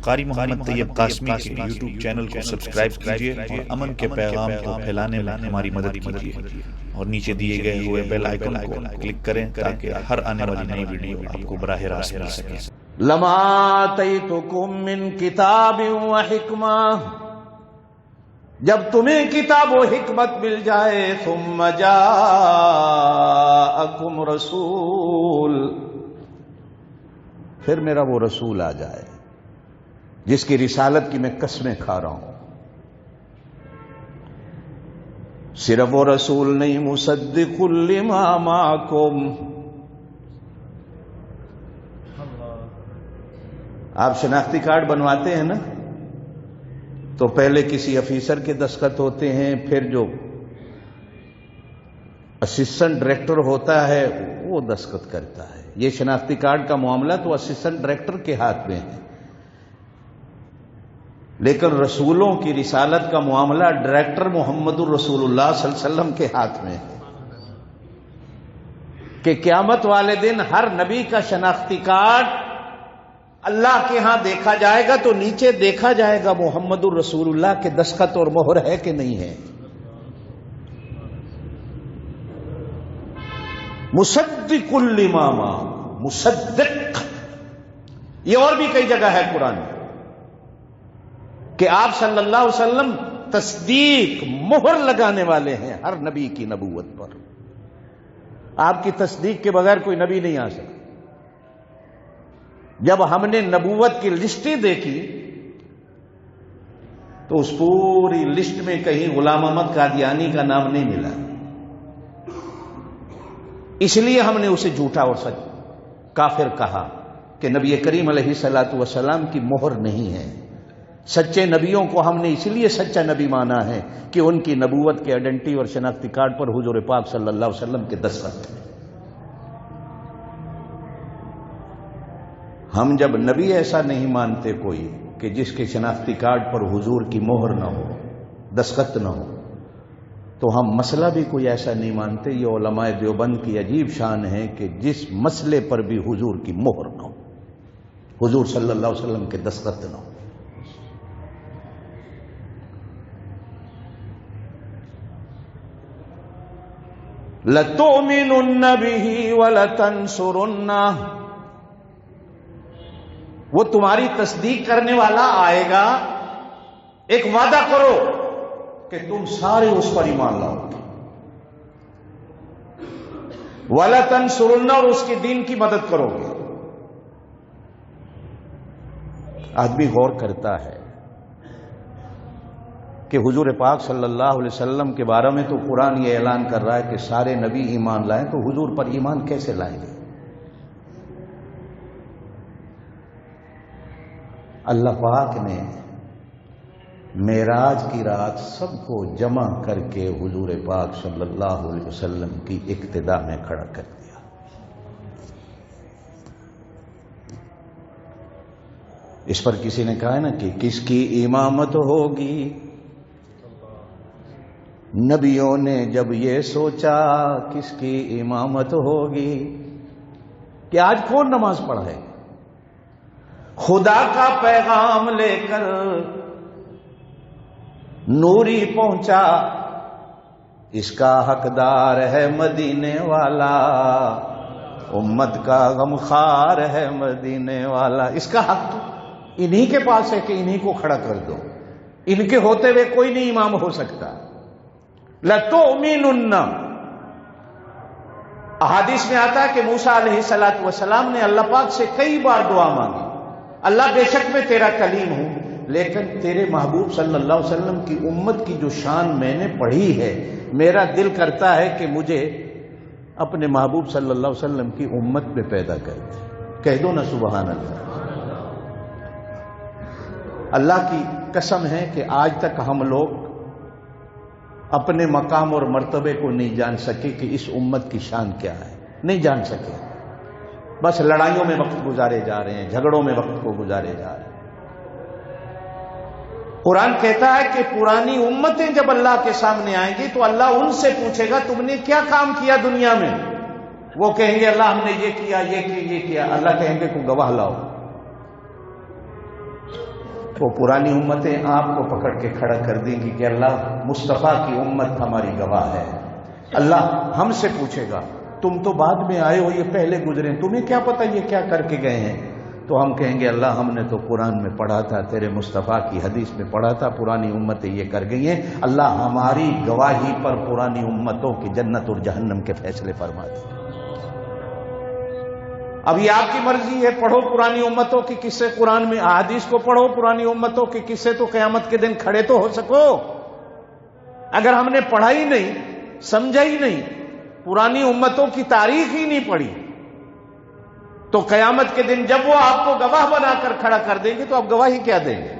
قاری محمد طیب قاسمی کے YouTube channel کو سبسکرائب کیجیے اور امن کے پیغام کو پھیلانے میں ہماری مدد کیجیے اور نیچے دیے گئے ہوئے بیل آئیکن کو کلک کریں تاکہ ہر آنے والی نئی ویڈیو آپ کو براہ راست مل سکے۔ لما آتیتکم من کتاب و حکمہ، جب تمہیں کتاب و حکمت مل جائے، ثم جاءکم رسول، پھر میرا وہ رسول آ جائے جس کی رسالت کی میں قسمیں کھا رہا ہوں۔ صرف وہ رسول نہیں، مصدق لما معکم، آپ شناختی کارڈ بنواتے ہیں نا تو پہلے کسی افیسر کے دستخط ہوتے ہیں، پھر جو اسسٹنٹ ڈائریکٹر ہوتا ہے وہ دستخط کرتا ہے۔ یہ شناختی کارڈ کا معاملہ تو اسسٹنٹ ڈائریکٹر کے ہاتھ میں ہے، لیکن رسولوں کی رسالت کا معاملہ ڈائریکٹر محمد الرسول اللہ صلی اللہ علیہ وسلم کے ہاتھ میں ہے کہ قیامت والے دن ہر نبی کا شناختی کارڈ اللہ کے ہاں دیکھا جائے گا تو نیچے دیکھا جائے گا محمد الرسول اللہ کے دستخط اور مہر ہے کہ نہیں ہے۔ مصدق لما معکم، مصدق، یہ اور بھی کئی جگہ ہے قرآن میں کہ آپ صلی اللہ علیہ وسلم تصدیق، مہر لگانے والے ہیں ہر نبی کی نبوت پر۔ آپ کی تصدیق کے بغیر کوئی نبی نہیں آ سکتا۔ جب ہم نے نبوت کی لسٹیں دیکھی تو اس پوری لسٹ میں کہیں غلام احمد قادیانی کا نام نہیں ملا، اس لیے ہم نے اسے جھوٹا اور سچ کافر کہا کہ نبی کریم علیہ الصلوۃ والسلام کی مہر نہیں ہے۔ سچے نبیوں کو ہم نے اس لیے سچا نبی مانا ہے کہ ان کی نبوت کے آئیڈینٹی اور شناختی کارڈ پر حضور پاک صلی اللہ علیہ وسلم کے دستخط ہیں۔ ہم جب نبی ایسا نہیں مانتے کوئی کہ جس کے شناختی کارڈ پر حضور کی مہر نہ ہو، دستخط نہ ہو، تو ہم مسئلہ بھی کوئی ایسا نہیں مانتے۔ یہ علماء دیوبند کی عجیب شان ہے کہ جس مسئلے پر بھی حضور کی مہر نہ ہو، حضور صلی اللہ علیہ وسلم کے دستخط نہ ہو۔ لَتُؤْمِنُنَّ بِهِ وَلَتَنْصُرُنَّهُ، وہ تمہاری تصدیق کرنے والا آئے گا، ایک وعدہ کرو کہ تم سارے اس پر ایمان لاؤ گے، وَلَتَنْصُرُنَّ، اور اس کے دین کی مدد کرو گے۔ آدمی غور کرتا ہے کہ حضور پاک صلی اللہ علیہ وسلم کے بارے میں تو قرآن یہ اعلان کر رہا ہے کہ سارے نبی ایمان لائیں، تو حضور پر ایمان کیسے لائیں گے؟ اللہ پاک نے معراج کی رات سب کو جمع کر کے حضور پاک صلی اللہ علیہ وسلم کی اقتدا میں کھڑا کر دیا۔ اس پر کسی نے کہا ہے نا کہ کس کی امامت ہوگی، نبیوں نے جب یہ سوچا کس کی امامت ہوگی کہ آج کون نماز پڑھے، خدا کا پیغام لے کر نوری پہنچا، اس کا حقدار ہے مدینے والا، امت کا غمخوار ہے مدینے والا۔ اس کا حق انہی کے پاس ہے کہ انہی کو کھڑا کر دو، ان کے ہوتے ہوئے کوئی نہیں امام ہو سکتا۔ لَتُؤْمِنُنَّ، احادیث میں آتا ہے کہ موسیٰ علیہ السلام نے اللہ پاک سے کئی بار دعا مانگی، اللہ بے شک میں تیرا کلیم ہوں، لیکن تیرے محبوب صلی اللہ علیہ وسلم کی امت کی جو شان میں نے پڑھی ہے، میرا دل کرتا ہے کہ مجھے اپنے محبوب صلی اللہ علیہ وسلم کی امت میں پیدا کر دے۔ کہہ دو نا سبحان اللہ۔ اللہ کی قسم ہے کہ آج تک ہم لوگ اپنے مقام اور مرتبے کو نہیں جان سکے کہ اس امت کی شان کیا ہے، نہیں جان سکے، بس لڑائیوں میں وقت گزارے جا رہے ہیں، جھگڑوں میں وقت کو گزارے جا رہے ہیں۔ قرآن کہتا ہے کہ پرانی امتیں جب اللہ کے سامنے آئیں گی تو اللہ ان سے پوچھے گا تم نے کیا کام کیا دنیا میں، وہ کہیں گے اللہ ہم نے یہ کیا یہ کیا یہ کیا، اللہ کہیں گے کو گواہ لاؤ۔ وہ پرانی امتیں آپ کو پکڑ کے کھڑا کر دیں گی کہ اللہ مصطفیٰ کی امت ہماری گواہ ہے. اللہ ہم سے پوچھے گا تم تو بعد میں آئے ہو، یہ پہلے گزرے، تمہیں کیا پتہ یہ کیا کر کے گئے ہیں؟ تو ہم کہیں گے اللہ ہم نے تو قرآن میں پڑھا تھا، تیرے مصطفیٰ کی حدیث میں پڑھا تھا، پرانی امتیں یہ کر گئی ہیں، اللہ ہماری گواہی پر پرانی امتوں کی جنت اور جہنم کے فیصلے فرما دیں. اب یہ آپ کی مرضی ہے، پڑھو پرانی امتوں کی قصے قرآن میں، احادیث کو پڑھو پرانی امتوں کے قصے تو قیامت کے دن کھڑے تو ہو سکو. اگر ہم نے پڑھا ہی نہیں، سمجھا ہی نہیں، پرانی امتوں کی تاریخ ہی نہیں پڑھی، تو قیامت کے دن جب وہ آپ کو گواہ بنا کر کھڑا کر دیں گے تو آپ گواہی کیا دیں گے؟